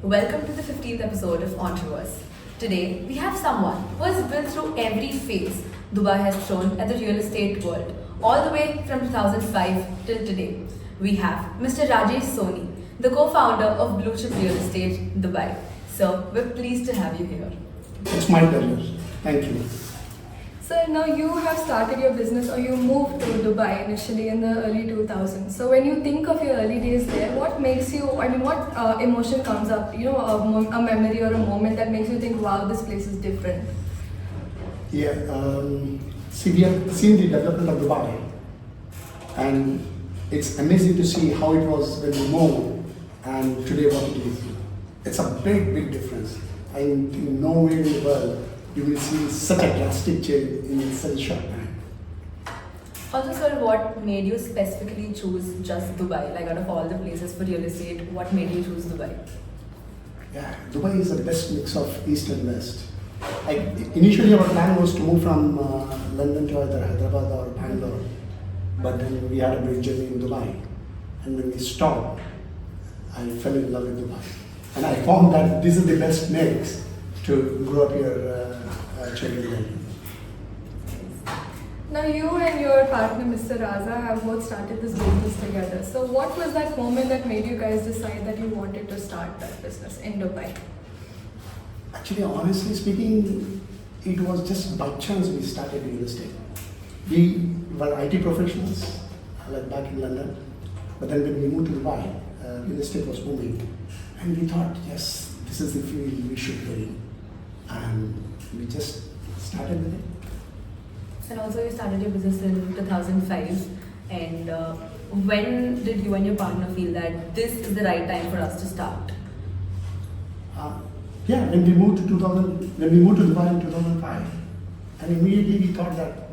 Welcome to the 15th episode of Entrepreneurs. Today, we have someone who has been through every phase Dubai has thrown at the real estate world, all the way from 2005 till today. We have Mr. Rajesh Soni, the co-founder of Blue Chip Real Estate Dubai. So, we're pleased to have you here. It's my pleasure. Thank you. So now you have started your business or you moved to Dubai initially in the early 2000s. So when you think of your early days there, what makes you, what emotion comes up, a memory or a moment that makes you think, wow, this place is different? Yeah, see, we have seen the development of Dubai, and it's amazing to see how it was when we moved and today what it is. It's a big, big difference. I think nowhere in the world you will see such a drastic change in such a short time. Also, sir, what made you specifically choose just Dubai? Like, out of all the places for real estate, what made you choose Dubai? Yeah, Dubai is the best mix of East and West. Like, initially our plan was to move from London to either Hyderabad or Bangalore, but then we had a brief journey in Dubai, and when we stopped, I fell in love with Dubai, and I found that this is the best mix to grow up your children. Now you and your partner Mr. Raza have both started this business together. So what was that moment that made you guys decide that you wanted to start that business in Dubai? Actually, honestly speaking, it was just by chance we started real estate. We were IT professionals, like back in London, but then when we moved to Dubai, real estate was booming, and we thought, yes, this is the field we should be in, and we just started with it. And also, you started your business in 2005. And when did you and your partner feel that this is the right time for us to start? Yeah, when we moved to Dubai in 2005, and immediately we thought that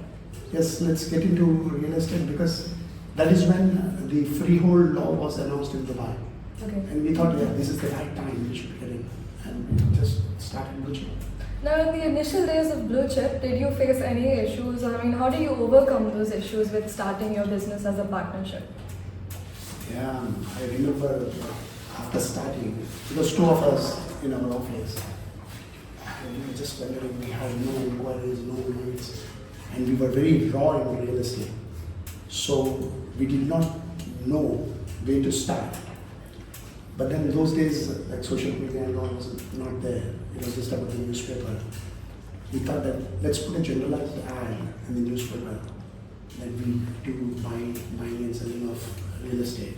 yes, let's get into real estate, because that is when the freehold law was announced in Dubai. Okay. And we thought, yeah, this is the right time we should get in, and we just started Blue Chip. Now in the initial days of Blue Chip, did you face any issues? Or how do you overcome those issues with starting your business as a partnership? Yeah, I remember after starting, there was two of us in our office, and we were just wondering, we had no inquiries, no leads, and we were very raw in real estate. So we did not know where to start. But then those days, like social media and all was not there. It was just about the newspaper. We thought that let's put a generalized ad in the newspaper that we do buying and selling of real estate.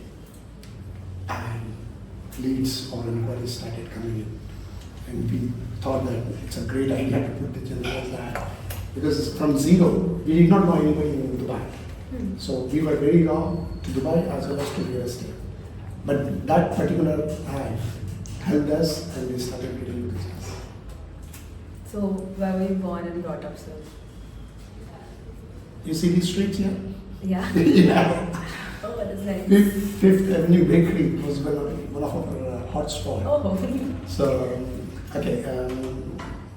And leads or inquiries started coming in. And we thought that it's a great idea to put the generalized ad. Because from zero, we did not know anybody in Dubai. So we were very raw to Dubai as well as to real estate. But that particular ad helped us, and we started getting business. So, where were you born and brought up, sir? You see these streets here? Yeah. Yeah. Oh, that is nice. Fifth Avenue Bakery was one of our hot spots. Oh, So, okay,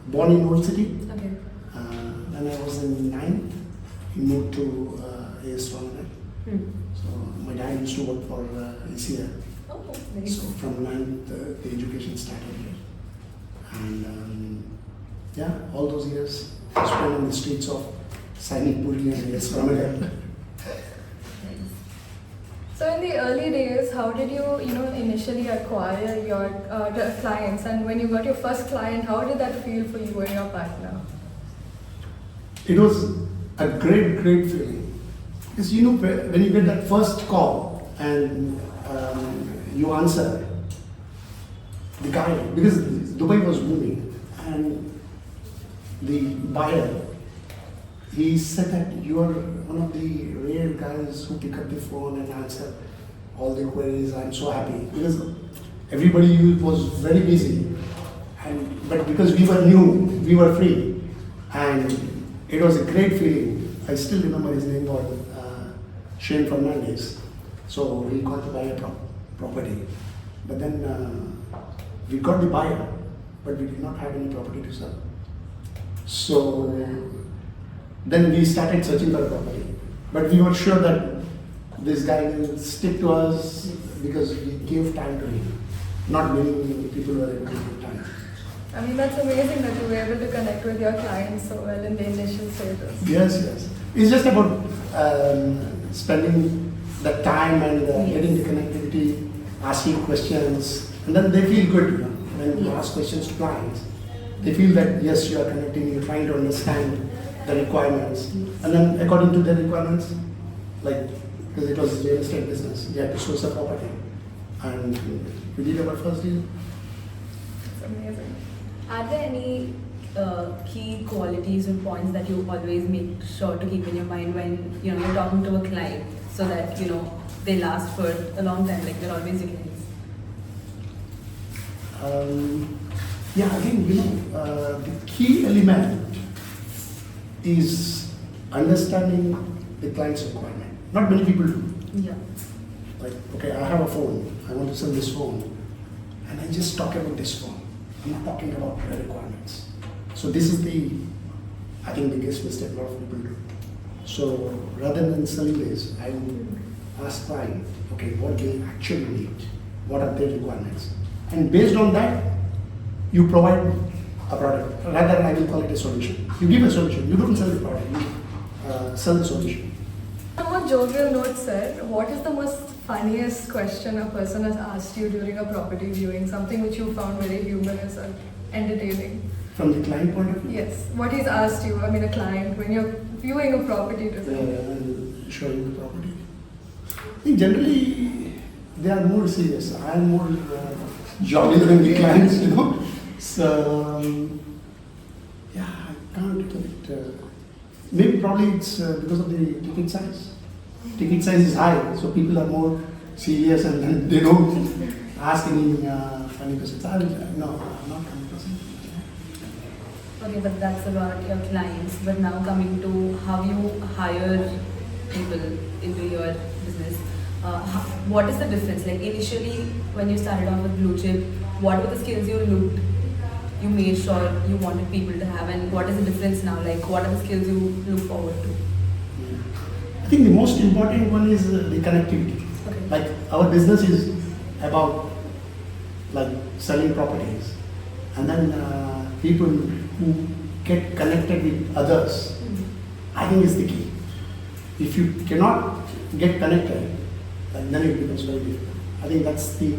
born in Old City. okay. When I was in 9th, we moved to AS 100. So my dad used to work for ECL. Oh, very So cool. from 9th, the education started here. And yeah, all those years I spent on the streets of Sainik Puri and AS 100. So in the early days, how did you, initially acquire your clients? And when you got your first client, how did that feel for you and your partner? It was a great, great feeling. Because when you get that first call and you answer, the guy, because Dubai was booming, and the buyer, he said that you are one of the rare guys who pick up the phone and answer all the queries. I'm so happy, because everybody was very busy, but because we were new, we were free, and it was a great feeling. I still remember his name was Shane Fernandez. So we got to buy a property, but then we got the buyer, but we did not have any property to sell. So then we started searching for a property, but we were sure that this guy will stick to us because we gave time to him. not many people were able to give time. I mean, that's amazing that you were able to connect with your clients so well in the initial stages. Yes, yes. It's just about spending the time and getting the connectivity, asking questions, and then they feel good, you know, when you ask questions to clients. They feel that yes, you are connecting, you're trying to understand the requirements, and then according to the requirements, like because it was real estate business, you had to source a property, and we did our first deal. It's amazing. Are there any key qualities and points that you always make sure to keep in your mind when you're talking to a client, so that they last for a long time, like they're always your clients? Yeah, I think the key element is understanding the client's requirement. Not many people do. Yeah. Like, okay, I have a phone, I want to sell this phone, and I just talk about this phone. I'm not talking about the requirements. So this is I think, biggest mistake a lot of people do. So rather than selling this, I would ask client, okay, what do they actually need? What are their requirements? And based on that, you provide a product. Rather, I will call it a solution. You give a solution. You don't sell the product. You sell the solution. On a jovial note, sir, what is the most funniest question a person has asked you during a property viewing? Something which you found very humorous or entertaining? From the client point of view? Yes. What he's asked you, I mean, a client, when you're viewing a property to sell. And showing the property. I think generally they are more serious. I am more jolly than the clients, you know. So yeah, I can't tell it. Maybe probably it's because of the ticket size. Ticket size is high, so people are more serious and then they don't ask any funny questions. No, I'm not 100%. Okay, but that's about your clients. But now coming to how you hire people into your business, what is the difference? Like initially, when you started off with Blue Chip, what were the skills you made sure you wanted people to have, and what is the difference now? Like, what are the skills you look forward to? I think the most important one is the connectivity. Okay. Like our business is about like selling properties, and then people who get connected with others, I think is the key. If you cannot get connected, then it becomes very difficult. I think that's the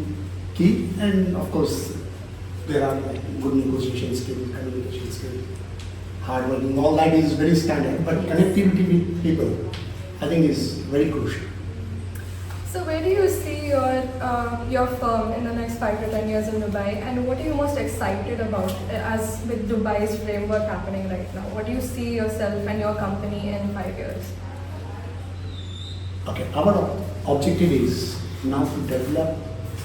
key, and of course there are like good negotiation skills, communication skills, hard working. All that is very standard, but connectivity with people, I think, is very crucial. So where do you see your firm in the next 5 to 10 years in Dubai, and what are you most excited about as with Dubai's framework happening right now? What do you see yourself and your company in 5 years? Okay, our objective is now to develop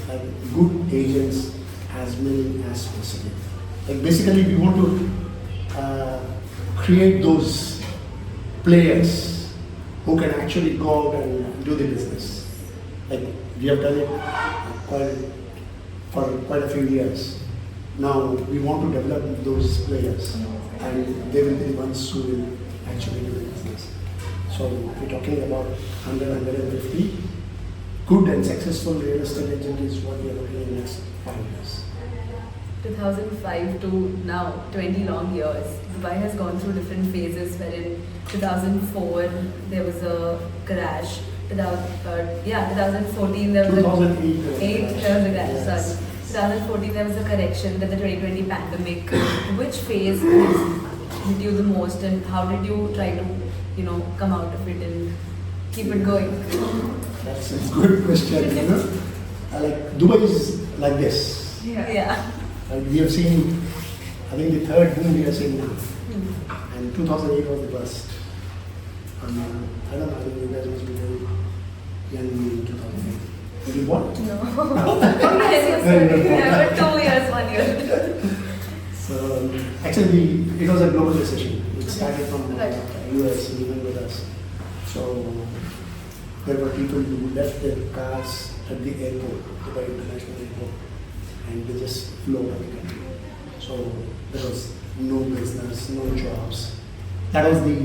like good agents as many as possible. Like basically we want to create those players who can actually go out and do the business. Like we have done it for quite a few years. Now we want to develop those players, and they will be the ones who will actually do the business. So we're talking about 100, 150 good and successful real estate agent is what we are looking at in the next 5 years. 2005 to now, 20 long years. Dubai has gone through different phases, wherein 2004 there was a crash. 2014 there was 2008 there was a crash. Yes. Sorry. 2014 there was a correction, then the 2020 pandemic. Which phase hit you the most, and how did you try to come out of it and keep it going? That's a good question. Like Dubai is like this. Yeah. We have seen, I think the third boom we are seeing now. And 2008 was the burst. I don't know, I think you guys must be very young in 2008. Did you what? No. Yeah, but 2 years, 1 year. So actually, it was a global recession. It started from Right. US and even with us. So there were people who left their cars at the airport, Dubai International Airport, and they just flew out of the country. So there was no business, no jobs. That was the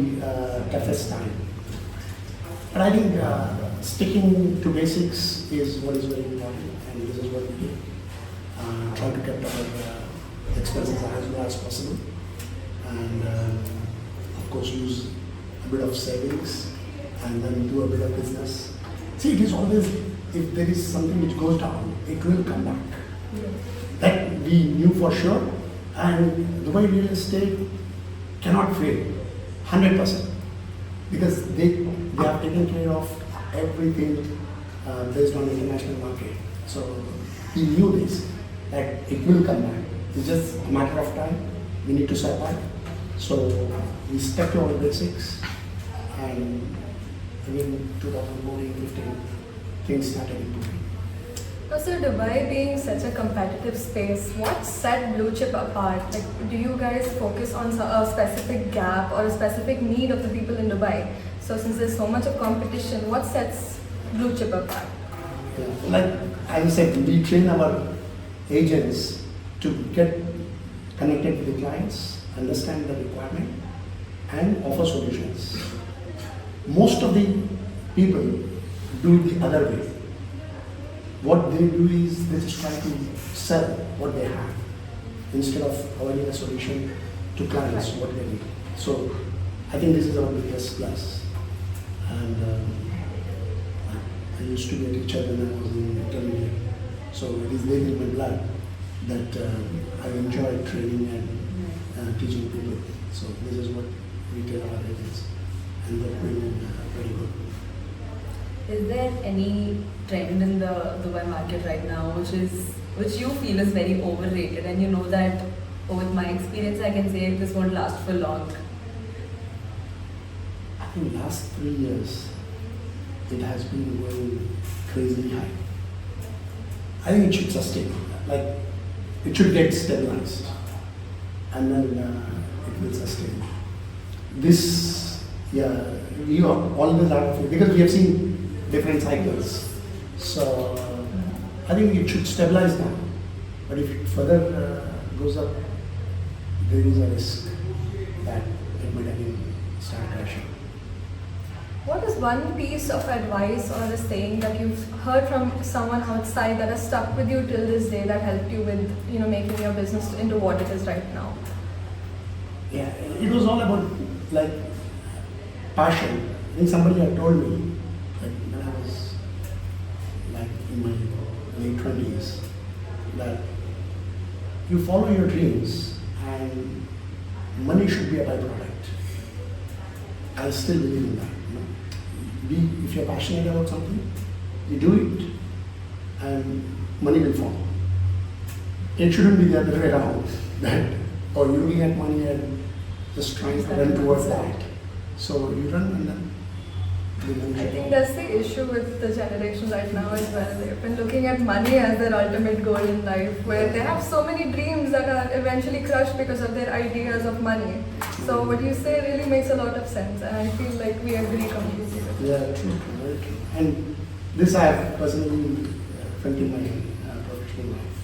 toughest time. But I think sticking to basics is what is very important, and this is what we do. try to keep our expenses as low as possible, and of course use a bit of savings and then do a bit of business. See, it is always, if there is something which goes down, it will come back. That we knew for sure, and Dubai real estate cannot fail, 100%, because they have taken care of everything based on international market. So we knew this, that it will come back. It's just a matter of time. We need to survive. So we stuck to our basics, and again 2014, 15, things started improving. So Dubai being such a competitive space, what set Blue Chip apart? Like, do you guys focus on a specific gap or a specific need of the people in Dubai? So since there's so much of competition, what sets Blue Chip apart? Yeah. Like as I said, we train our agents to get connected with the clients, understand the requirement, and offer solutions. Most of the people do it the other way. What they do is they just try to sell what they have instead of providing a solution to clients what they need. So I think this is our biggest plus. And I used to be a teacher when I was in intermediate. So it is there in my blood that I enjoy training and teaching people. So this is what we tell our agents, and they're doing very good. Is there any trend in the Dubai market right now which you feel is very overrated, and you know that, with my experience I can say this won't last for long? I think last 3 years it has been going crazily high. I think it should sustain, like it should get stabilized, and then it will sustain. This, we are always out of it because we have seen different cycles. So I think it should stabilize now. But if it further goes up, there is a risk that it might again start crashing. What is one piece of advice or a saying that you've heard from someone outside that has stuck with you till this day that helped you with making your business into what it is right now? Yeah, it was all about like passion. I think somebody had told me, like when I was like in my late 20s, that you follow your dreams and money should be a byproduct. I still believe in that. If you're passionate about something, you do it and money will follow. It shouldn't be the other way around, that or you're looking at money and just trying to run towards that. So you run and then the money I should think follow. that's the issue with the generation right now as well. They've been looking at money as their ultimate goal in life, where they have so many dreams that are eventually crushed because of their ideas of money. So what you say really makes a lot of sense, and I feel like we agree completely with it. Yeah, true, very true. And this I have personally felt in my professional life.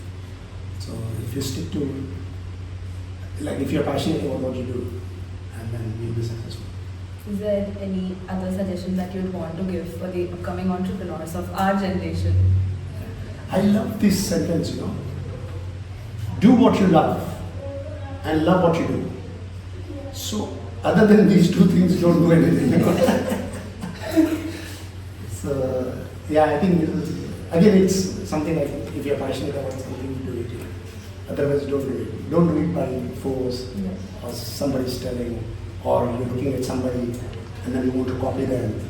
So if you stick to, like if you're passionate about what you do, and then you'll be successful. Is there any other suggestion that you'd want to give for the upcoming entrepreneurs of our generation? I love this sentence, do what you love and love what you do. So other than these two things, don't do anything. So yeah, I think this is, again, it's something like if you're passionate about something, do it. Otherwise, don't do it. Don't do it by force or somebody's telling, or you're looking at somebody and then you want to copy them.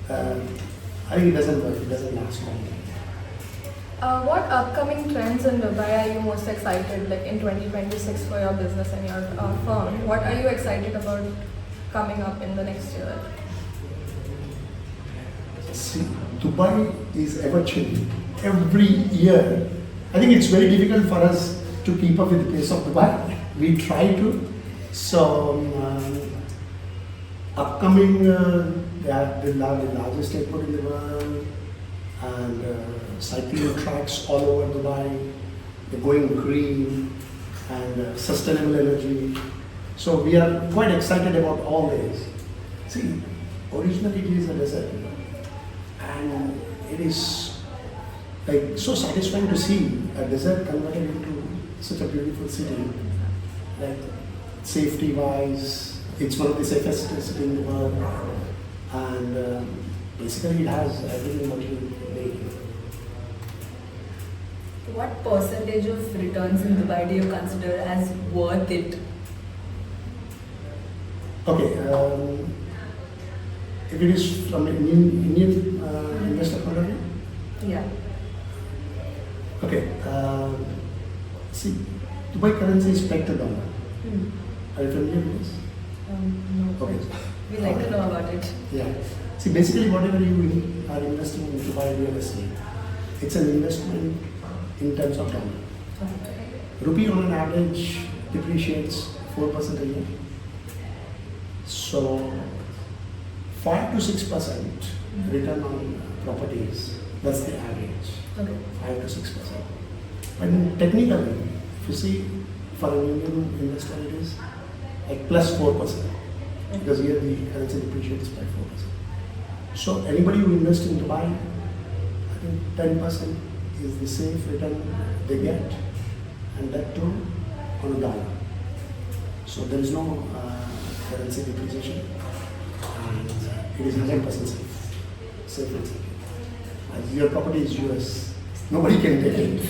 I think it doesn't work. It doesn't last long. What upcoming trends in Dubai are you most excited, like in 2026 for your business and your firm? What are you excited about coming up in the next year? See, Dubai is ever changing. Every year, I think it's very difficult for us to keep up with the pace of Dubai. We try to. So, upcoming, they have the largest airport in the world, and cycling tracks all over Dubai. They're going green and sustainable energy. So we are quite excited about all this. See, originally it is a desert, and it is like so satisfying to see a desert converted into such a beautiful city. Like safety wise, it's one of the safest cities in the world, and basically it has everything what you need. What percentage of returns in Dubai do you consider as worth it? Okay, if it is from an Indian investor point of view, Yeah. okay, see, Dubai currency is pegged to dollar. Hmm. Are you familiar with this? No. Okay. We like to know about it. Yeah. See, basically, whatever you are investing in Dubai real estate, it's an investment in terms of dollar. Okay. Rupee on an average depreciates 4% a year. So, 5 to 6% return on properties, that's the average. Okay. 5 to 6%. But technically, if you see for an Indian investor, it is like plus 4%. Because here the currency depreciates by 4%. So anybody who invests in Dubai, I think 10% is the safe return they get, and that too on a dollar. So there is no currency depreciation, and it is 100% safe. Safe and secure. As your property is US, nobody can take it.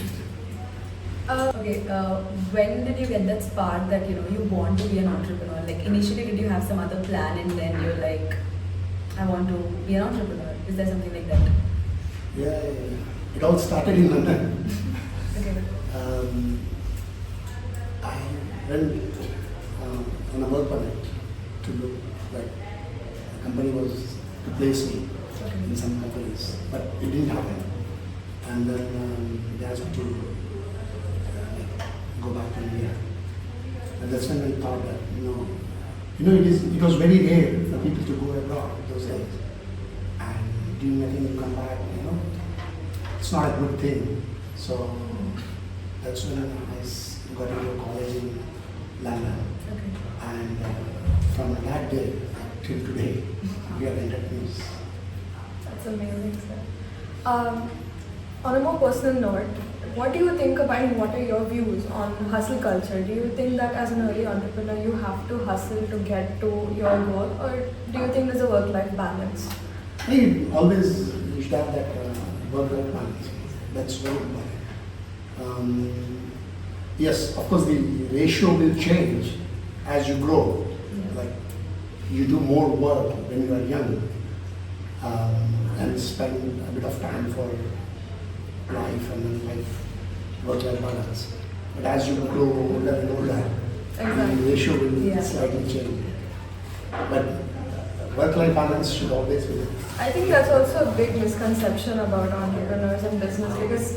Okay, when did you get that spark that you want to be an entrepreneur? Like initially, did you have some other plan and then you're like, I want to be an entrepreneur? Is there something like that? Yeah. It all started in London. Okay. I went on a work permit to look like the company was to place me in some companies, but it didn't happen. And then they asked me to go back to India. And that's when I thought that, it was very rare for people to go abroad those days. And doing nothing to come back, it's not a good thing. So that's when I got into college in London. Okay. And from that day till today, we are entrepreneurs. That's amazing, sir. On a more personal note, what do you think about and what are your views on hustle culture? Do you think that as an early entrepreneur you have to hustle to get to your goal, or do you think there's a work-life balance? I always you should have that work-life balance. That's very important. Yes, of course, the ratio will change as you grow. Yeah. Like you do more work when you are young and spend a bit of time for life and then work-life balance. But as you grow older and older, Exactly. the ratio will Yeah. slightly change. But work-life balance should always be there. I think that's also a big misconception about entrepreneurs and business, because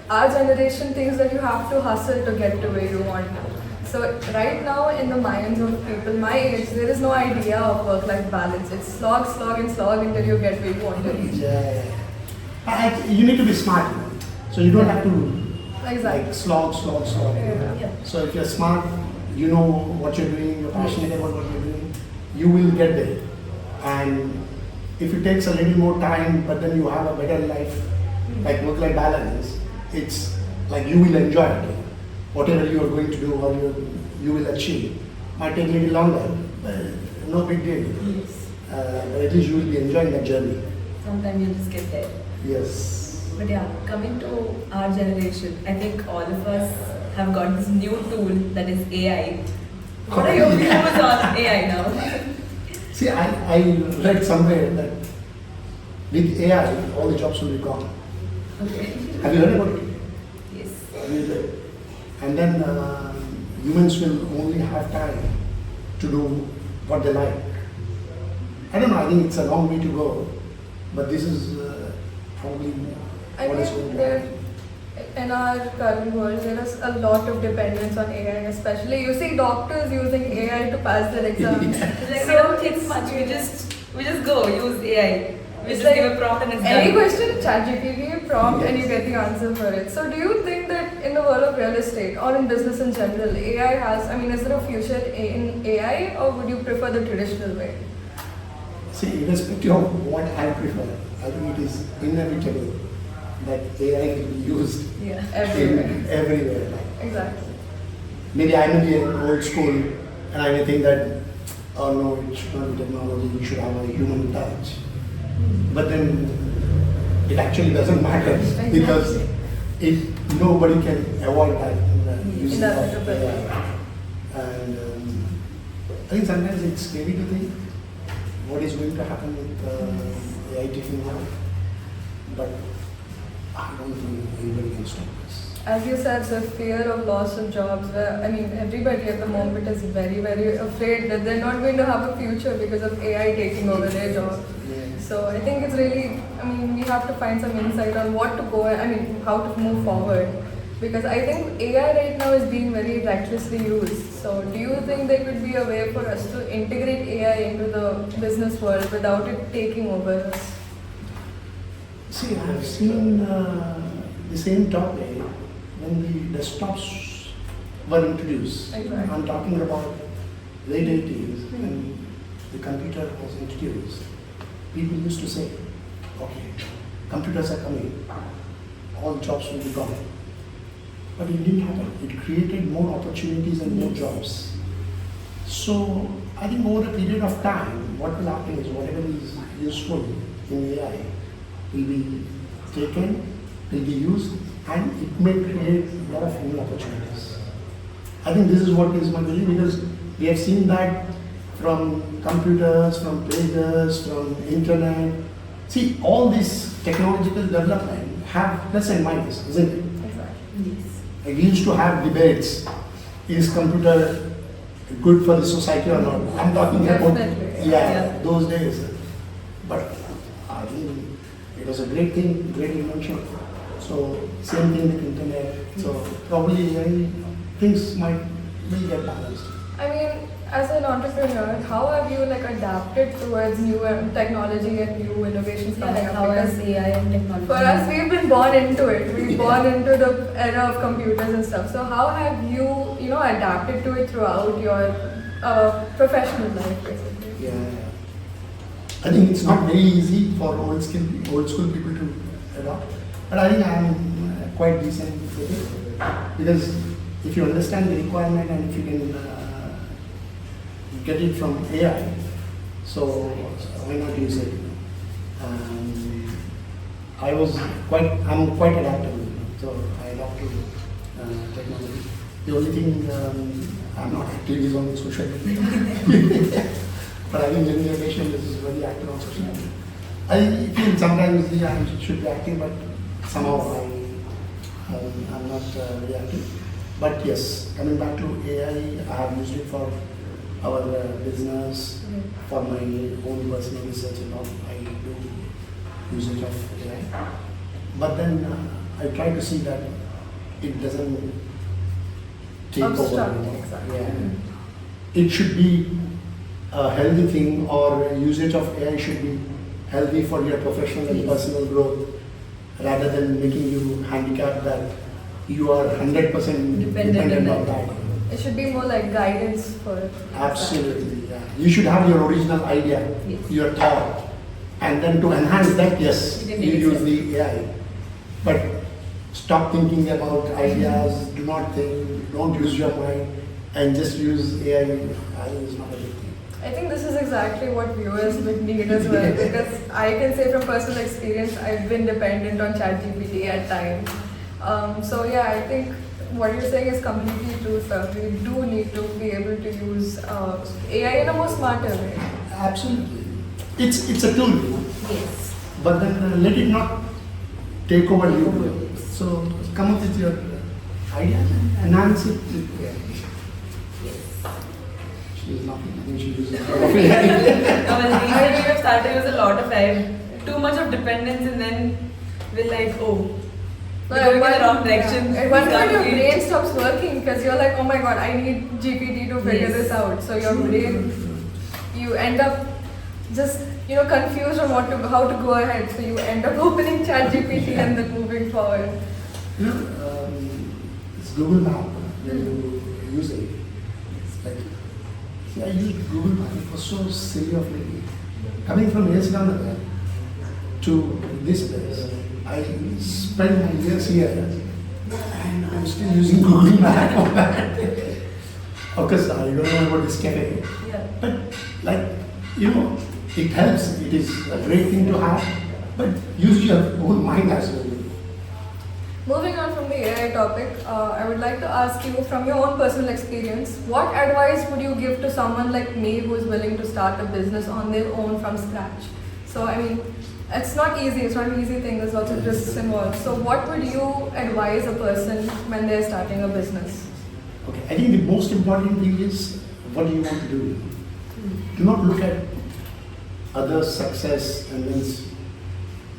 our generation thinks that you have to hustle to get to where you want to. So right now in the minds of people my age, there is no idea of work-life balance. It's slog, slog and slog until you get where you want to reach. Yeah. You need to be smart. So you don't have to Exactly. slog. Yeah. Yeah. So if you're smart, you know what you're doing, you're passionate about what you're doing, you will get there. And if it takes a little more time, but then you have a better life, like work-life balance, it's like you will enjoy it. Whatever you are going to do or you will achieve. Might take a little longer, but no big deal. Yes. But at least you will be enjoying that journey. Sometimes you just get there. Yes. But yeah, coming to our generation, I think all of us have got this new tool that is AI. What are your views on AI now? See, I read somewhere that with AI, all the jobs will be gone. Okay. Have you heard about it? Yes. And then humans will only have time to do what they like. I don't know, I think it's a long way to go, but this is probably I what is mean, going to there, happen. in our current world, there is a lot of dependence on AI, especially you see doctors using AI to pass their exams. It's like So we don't think it's- much. We just go use AI. We It's just like give a prompt and it's Any done. question, ChatGPT, prompt, and you Yes. get the answer for it. So, do you think that in the world of real estate or in business in general, AI has, is there a future in AI, or would you prefer the traditional way? See, irrespective of what I prefer, I think it is inevitable that AI can be used Yeah. Everywhere. everywhere. Exactly. Maybe I may be an old school and I may think that, oh no, it should not be technology, we should have a human touch. But then it actually doesn't matter because nobody can avoid that using of Inevitable. AI. And I think sometimes it's scary to think what is going to happen with AI taking over. But I don't think anybody can stop this. As you said, the fear of loss of jobs, where, I mean, everybody at the moment is very, very afraid that they're not going to have a future because of AI taking over their job. So I think it's really, I mean, we have to find some insight on what to go, I mean, how to move forward. Because I think AI right now is being very recklessly used. So do you think there could be a way for us to integrate AI into the business world without it taking over us? See, I've seen the same topic when the desktops were introduced. Exactly. I'm talking about late 80s when the computer was introduced. People used to say, okay, computers are coming, all jobs will be gone. But it didn't happen. It created more opportunities and more jobs. So I think over a period of time, what will happen is whatever is useful in AI will be taken, will be used, and it may create a lot of new opportunities. I think this is what is my belief because we have seen that from computers, from pagers, from internet. See, all this technological development have plus and minus, isn't it? Exactly. Yes. Like we used to have debates, is computer good for the society or not? I'm talking about, Definitely. yeah, those days. But I think it was a great thing, great invention. So same thing with internet. So probably things might will get balanced. I mean, as an entrepreneur, how have you like adapted towards new technology and new innovations Yeah, coming like up? how Because is AI and technology? for us, we've been born into it. We've born into the era of computers and stuff. So how have you, adapted to it throughout your professional life, basically? Yeah. I think it's not very easy for old school people to adopt. But I think I'm quite decent with it. Because if you understand the requirement and if you can get it from AI, so why not use it? I'm quite adaptable, so I adapt to technology. The only thing I'm not active is on social media. But I think young generation is very active on social media. I feel sometimes I should be active, but somehow I'm not very active. But yes, coming back to AI, I have used it for our business, for my own personal research and all. I do usage of AI. But then I try to see that it doesn't take Obstruct, over. exactly. Yeah. It should be a healthy thing, or usage of AI should be healthy for your professional and personal growth, rather than making you handicapped that you are 100% dependent on that. It should be more like guidance for it. Absolutely, yeah. You should have your original idea, Yes. your thought, and then to enhance that, yes, You can you make use sense. the AI. But stop thinking about ideas, do not think, don't use your mind, and just use AI. I think it's not a big thing. I think this is exactly what viewers would need as well, because I can say from personal experience, I've been dependent on ChatGPT at times. So yeah, I think what you're saying is completely true, sir. We do need to be able to use AI in a more smarter way. Absolutely. It's a tool, Yes. but then let it not take over you. So come up with your ideas and enhance it with AI. She's laughing. I think she uses a lot of AI. No, well, recently we have started with a lot of AI. Too much of dependence, and then we're like, oh, we're going in the wrong direction. At one We point, your can't brain wait. stops working because you're like, oh my god, I need GPT to figure Yes. this out. So your brain, you end up just confused on how to go ahead. So you end up opening ChatGPT and then moving forward. It's Google Map when you use it. It's like, see, I used Google Map. It was so silly of me. Coming from Yesganada to this place, I spent my years here and I'm still using Google Map. Of course, I don't know about this cafe. Yeah. But like, it helps. It is a great thing to have. But use your own mind as well. Moving on from the AI topic, I would like to ask you from your own personal experience, what advice would you give to someone like me who is willing to start a business on their own from scratch? So, I mean, it's not easy, it's not an easy thing, there's lots of risks involved. So, what would you advise a person when they're starting a business? Okay, I think the most important thing is what do you want to do? Do not look at others' success and then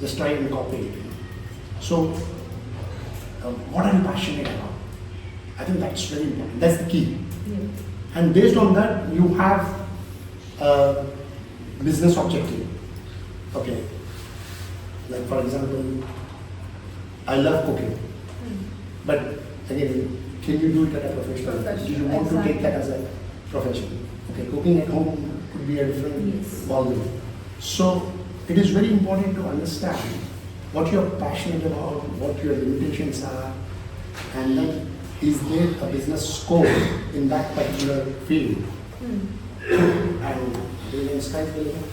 just try and copy it. So, what are you passionate about? I think that's very important. That's the key. Yeah. And based on that, you have a business objective. Okay. Like for example, I love cooking. But again, can you do it at a professional level? Do you want to take that as a profession? Okay, cooking at home could be a different Yes. ballgame. So it is very important to understand what you're passionate about, what your limitations are, and then is there a business scope in that particular field? And then sky's the limit.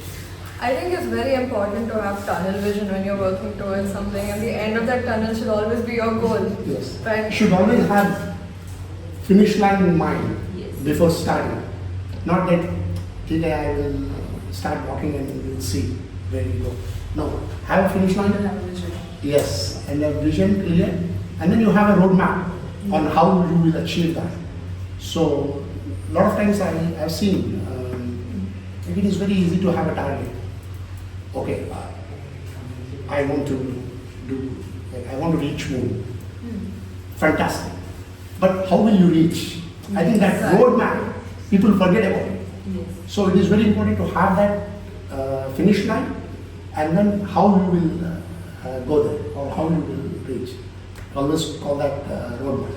I think it's very important to have tunnel vision when you're working towards something, and the end of that tunnel should always be your goal. Yes. Right? You should always have finish line in mind Yes. before starting. Not that today I will start walking and we'll see where we go. No, have a finish line. Have a vision. Yes, and a vision clear, and then you have a roadmap on how you will achieve that. So, a lot of times I've seen it is very easy to have a target. Okay, I want to do, like, I want to reach moon. Fantastic. But how will you reach? I think that Exactly. roadmap, people forget about it. Yes. So it is very important to have that finish line, and then how you will go there or how you will reach. Always call that roadmap.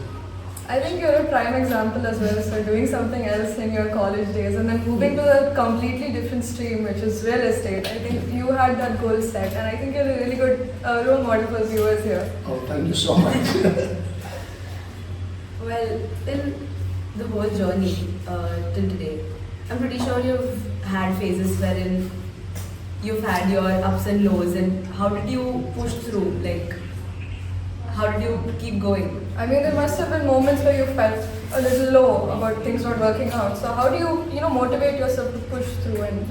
I think you're a prime example as well. So doing something else in your college days and then moving to a completely different stream, which is real estate. I think you had that goal set, and I think you're a really good role model for viewers here. Oh, thank you so much. Well, till the whole journey till today, I'm pretty sure you've had phases wherein you've had your ups and lows, and how did you push through? Like, how did you keep going? I mean, there must have been moments where you felt a little low about things not working out. So how do you, motivate yourself to push through and,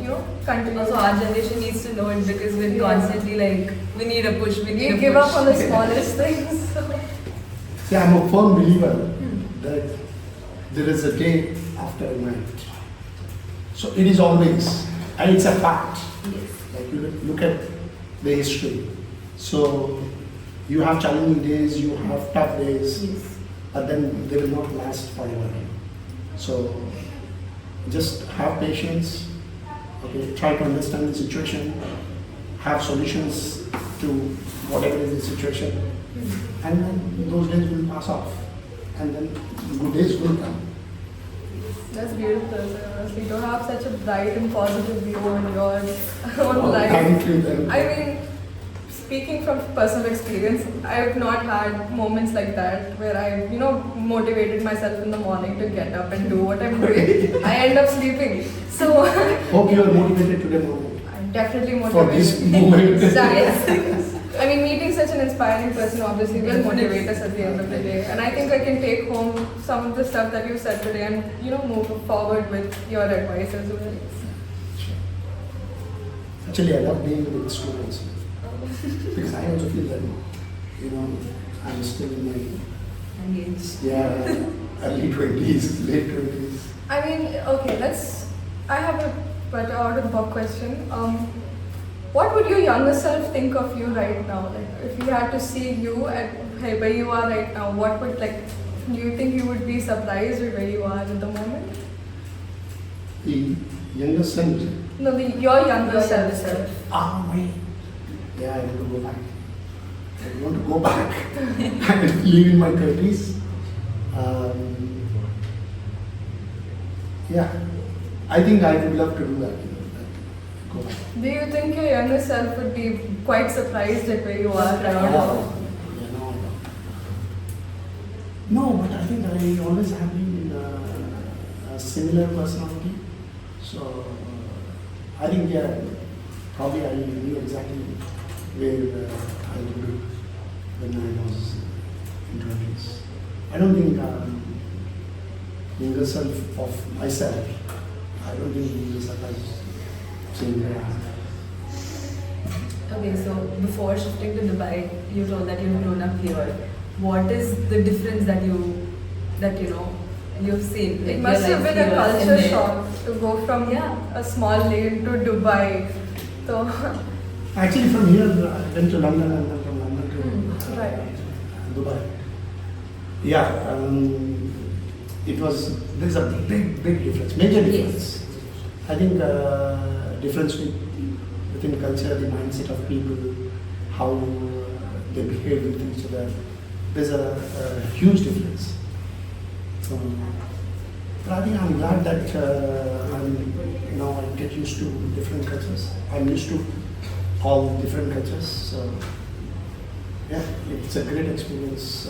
continue? Also, our generation needs to know it because we're Yeah. constantly like, we need a push, we need You a give push. up on the smallest things. So. See, I'm a firm believer that there is a day after a night. So it is always, and it's a fact. Yes. Like you look at the history. So you have challenging days, you have tough days, Yes. but then they will not last forever. So just have patience, okay, try to understand the situation, have solutions to whatever is the situation, and then those days will pass off, and then good days will come. That's beautiful, sir, honestly. To have such a bright and positive view on your own Oh, life. thank you, thank you. I mean, speaking from personal experience, I have not had moments like that where I, motivated myself in the morning to get up and do what I'm doing. I end up sleeping. So Hope you are motivated today morning. I'm definitely For motivated. this moment. Yes. I mean, meeting such an inspiring person obviously will motivate us at the end of the day. And I think I can take home some of the stuff that you said today and, move forward with your advice as well. Actually, I love being with students because I also feel that, I'm still in my Engaged. early 20s, late 20s. I mean, okay, I have a better out of the box question. What would your younger self think of you right now? Like, if you had to see you at where you are right now, what would, do you think you would be surprised with where you are at the moment? The younger son, No, your younger Your self. younger self. my, yeah, I want to go back. I want to go back and live in my 30s. Yeah, I think I would love to do that. go back. Do you think your younger self would be quite surprised at where you are right Yeah. now? You know, no, but I think I always have been a similar personality. So I think, yeah, probably I knew exactly where I would be when I was in 20s. I don't think younger self of myself, I don't think he will surprise seeing where I am. Okay, so before shifting to Dubai, you told that you've grown up here. What is the difference that you know you've seen? It Like, must your have life been a here and culture there? shock to go from Yeah. a small lane to Dubai. So, Actually, from here, I went to London and then from London to right. Dubai. Yeah, there's a big difference, major difference. I think difference within culture, the mindset of people, how they behave with each other. There's a huge difference. But I think I'm glad that I get used to different cultures. I'm used to all different cultures. So yeah, it's a great experience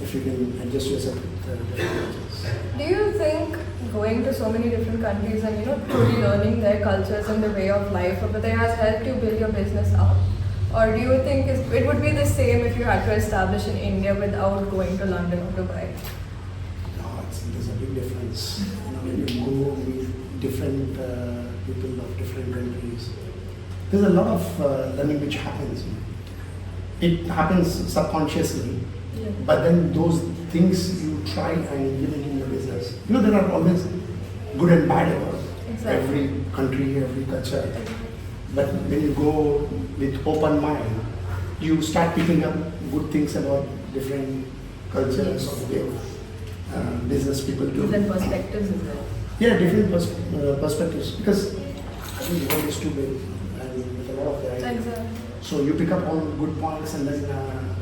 if you can adjust yourself with different cultures. Do you think going to so many different countries and truly learning their cultures and the way of life over there has helped you build your business up? Or do you think it would be the same if you had to establish in India without going to London or Dubai? No, there's a big difference. When you go meet different people of different countries, there's a lot of learning which happens. It happens subconsciously, but then those things you try and implement in your business. There are always good and bad about Exactly. every country, every culture. But when you go with open mind, you start picking up good things about different cultures or the way business people do. Different perspectives as well. Yeah, different perspectives, because I think the world is too big and with a lot of variety. Exactly. So you pick up all good points and then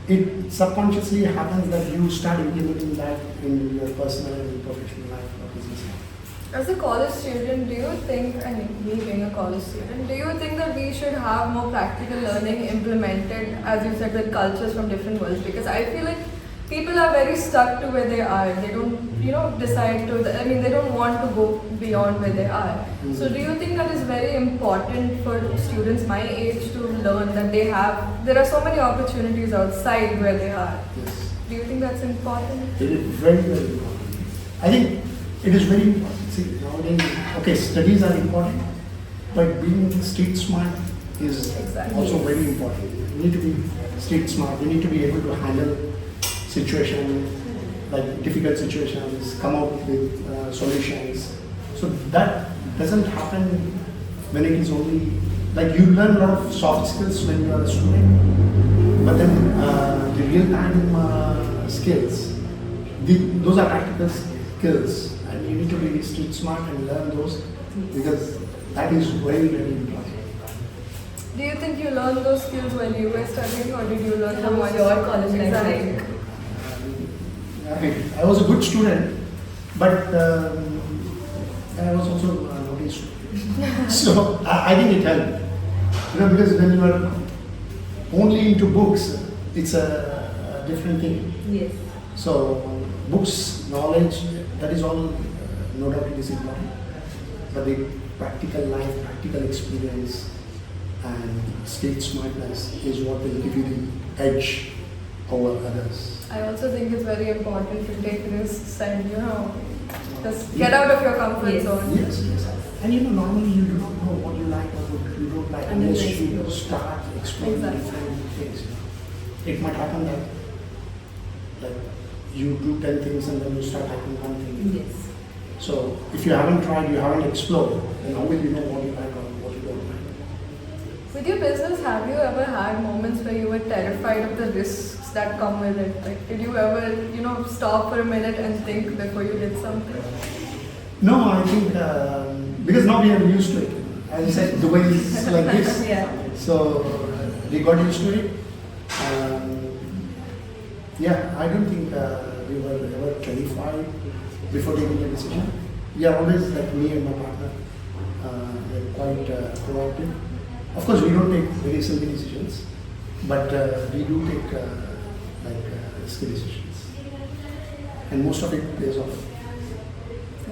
it subconsciously happens that you start implementing that in your personal and professional life or business life. As a college student, do you think, I mean, me being a college student, do you think that we should have more practical learning implemented, as you said, with cultures from different worlds? Because I feel like people are very stuck to where they are. They don't, decide to, they don't want to go beyond where they are. So do you think that is very important for students my age to learn that there are so many opportunities outside where they are? Yes. Do you think that's important? It is very, very important. I think it is very important. See, nowadays, okay, studies are important, but being street smart is Exactly. also very important. You need to be street smart. You need to be able to handle situations, like difficult situations, come out with solutions. So that doesn't happen when it is only, like you learn a lot of soft skills when you are a student, but then the real-time skills, those are practical skills, and you need to be street smart and learn those, because that is very, very important. Do you think you learned those skills while you were studying, or did you learn How from was one- your college life Exactly. like? I was a good student, but I was also a naughty student. So I think it helped. Because when you are only into books, it's a different thing. Yes. So books, knowledge, that is all, no doubt it is important. But the practical life, practical experience, and street smartness is what will give you the edge over others. I also think it's very important to take risks and just get out of your comfort Yes. zone. Yes, yes. And normally you do not know what you like or what you don't like Until unless you you explore. start exploring Exactly. different things. It might happen that you do 10 things and then you start liking one thing. Yes. So if you haven't tried, you haven't explored, then how will you know what you like or what you don't like? With your business, have you ever had moments where you were terrified of the risks that come with it? Like, did you ever, stop for a minute and think before you did something? No, I think because now we are used to it. As I said, Dubai is like this. Yeah. So we got used to it. Yeah, I don't think we were ever terrified before taking a decision. We are always, like me and my partner, quite proactive. Of course, we don't take very simple decisions, but we do take risky decisions, and most of it pays off.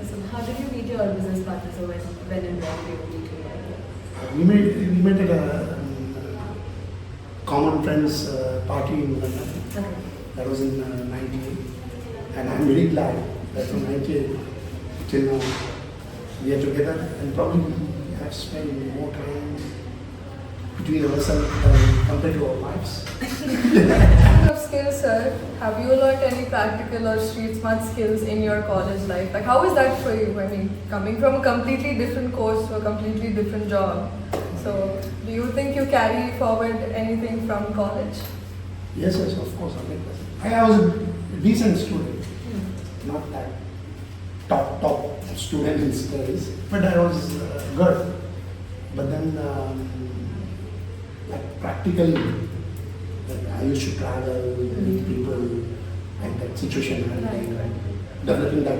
So how did you meet your business partner? So when and where did you meet him? We met at a common friends party in London. Okay. That was in 98, and I'm very glad that from 98 till now we are together, and probably have spent more time between ourselves compared to our wives. Speaking of skills, sir, have you learned any practical or street smart skills in your college life? Like, how is that for you? I mean, coming from a completely different course to a completely different job. So, do you think you carry forward anything from college? Yes, of course, 100%. I was a decent student, not that top student in studies, but I was good. But then, like practically, like I used to travel, meet people, and that situation, and developing that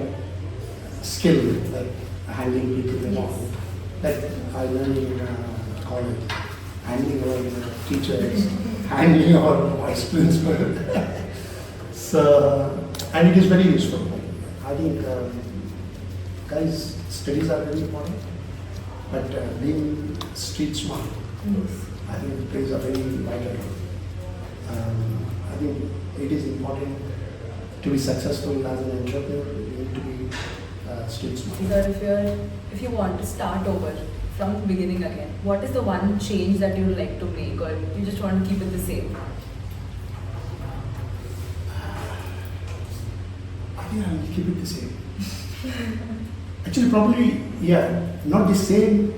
skill, like handling people and all, that I learned in college, handling our teachers, handling our vice principal. So, and it is very useful. I think, guys, studies are very important, but being street smart, Yes. I think it plays a very vital role. I think it is important to be successful as an entrepreneur. You need to be street smart. Sir, if you want to start over from the beginning again, what is the one change that you would like to make, or you just want to keep it the same? I think I will keep it the same. Actually, probably, yeah, not the same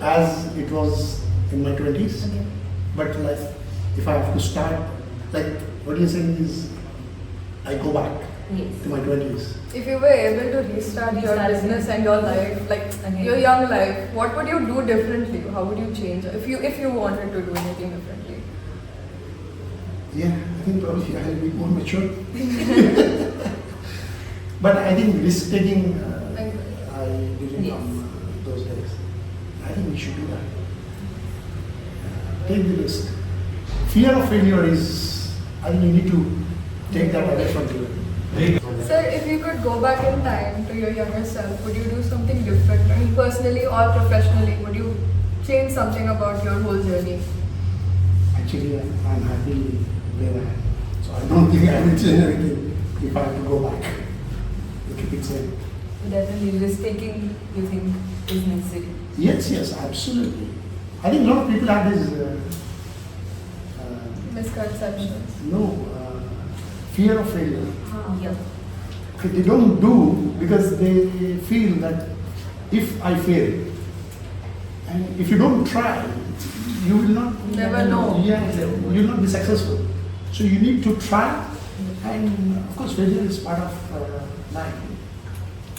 as it was in my 20s, Okay. but like if I have to start, like what you're saying is, I go back Yes. to my 20s. If you were able to restart your Restart business and your life, like Again. your young life, what would you do differently? How would you change if you wanted to do anything differently? Yeah, I think probably I'll be more mature. But I think risk taking, I didn't Yes. from those days. I think we should do that. Take the risk. Fear of failure is, I think you need to take that away from you. Sir, if you could go back in time to your younger self, would you do something different? I mean, personally or professionally, would you change something about your whole journey? Actually, I'm happy where I am. So I don't think I will change anything if I have to go back. You keep it same. Definitely, risk taking, you think, is necessary. Yes, absolutely. I think a lot of people have this Misconceptions. fear of failure. Yeah. Okay, they don't do because they feel that if I fail, and if you don't try, you will not Never know. Yeah, you will not be successful. So you need to try, and of course, failure is part of life.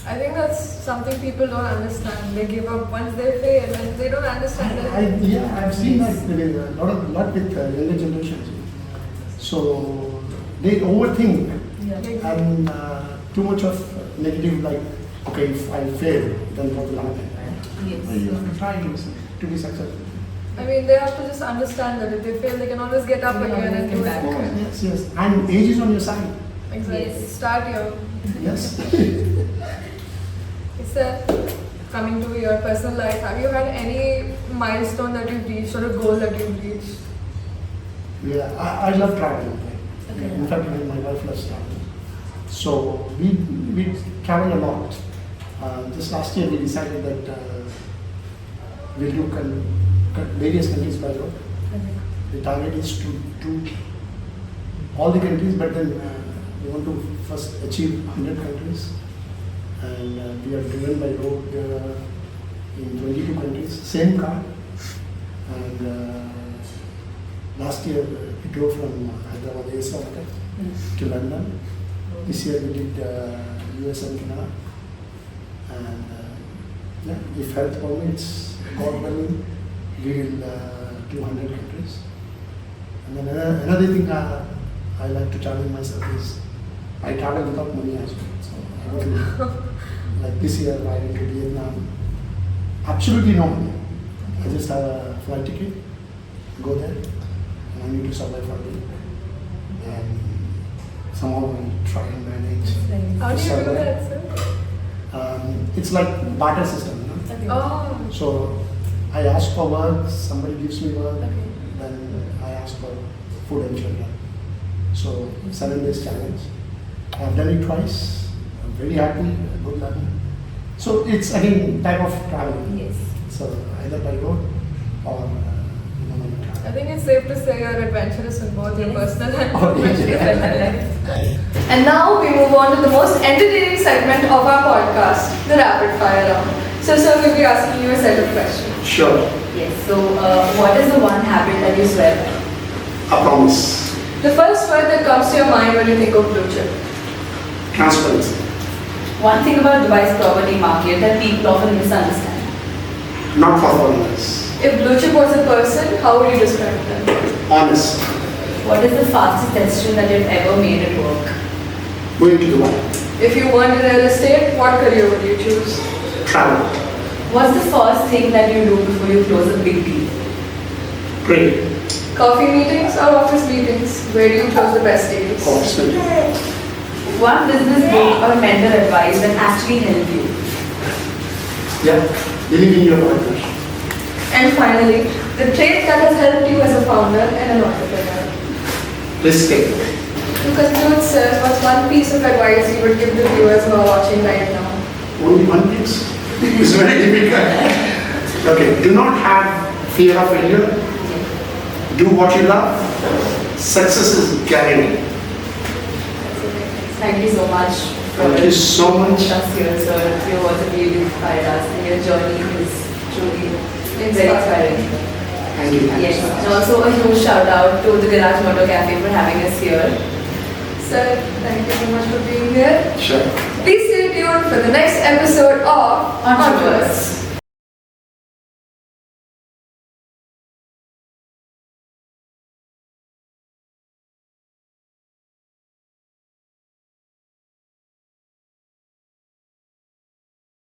I think that's something people don't understand. They give up once they fail and they don't understand that. I've seen that with a lot with younger generations. So they overthink Yeah. and too much of negative, like, okay, if I fail, then what will happen? Yes. You have to try to be successful. I mean, they have to just understand that if they fail, they can always get up They can again and always do get it. back. Yes. And age is on your side. Exactly. Yes. Start here. Yes. Sir, coming to your personal life, have you had any milestone that you've reached or a goal that you've reached? Yeah, I love traveling. Okay. In fact, even my wife loves traveling. So we travel a lot. Just last year we decided that we'll do various countries by road. Okay. The target is to do all the countries, but then we want to first achieve 100 countries. And we are driven by road in 22 countries, same car. And last year we drove from Hyderabad airport to London. This year we did US and Canada. And yeah, if health permits, God willing, we will do 100 countries. And then another thing I like to challenge myself is I travel without money as well. So I go to, like this year I went to Vietnam, absolutely no money. I just have a flight ticket, go there, and I need to survive for a week. And somehow I try and manage. How do you do survive. that, sir? It's like barter system, you know. Okay. Oh, So I ask for work, somebody gives me work, okay. then I ask for food and shelter. So 7 days challenge. I've done it twice. I'm very happy, good learning. So it's again type of traveling. Yes. So either by road or by I travel. think it's safe to say you're adventurous in both your Yes. personal and Oh, professional yeah. life. And now we move on to the most entertaining segment of our podcast, the rapid fire round. So, sir, we'll be asking you a set of questions. Sure, Yes. So, what is the one habit that you swear by? I promise. The first word that comes to your mind when you think of blue chip. Transparency, One thing about Dubai's property market that people often misunderstand. not for foreigners. If blue chip was a person, how would you describe them? Honest, What is the fastest decision that you've ever made at work? going to Dubai, If you weren't in real estate, what career would you choose? travel, What's the first thing that you do before you close a big deal? pray, Coffee meetings or office meetings? Where do you choose the best deals? office meeting. One business book or mentor advice that actually helped you. Yeah, believe in your partner. And finally, the trait that has helped you as a founder and an entrepreneur. Risk taking. To conclude, sir, what's one piece of advice you would give the viewers who are watching right now? Only one piece. It's very difficult. Okay, do not have fear of failure. Do what you love. Success is guaranteed. Thank you so much for Thank you so much. us here, sir. Your words have really inspired us, and your journey is truly very inspiring. Thank you. Thank you Yes, so much. and also a huge shout out to the Garage Motor Cafe for having us here. Sir, thank you so much for being here. Sure. Please stay tuned for the next episode of Entrepreneurs. Entrepreneurs.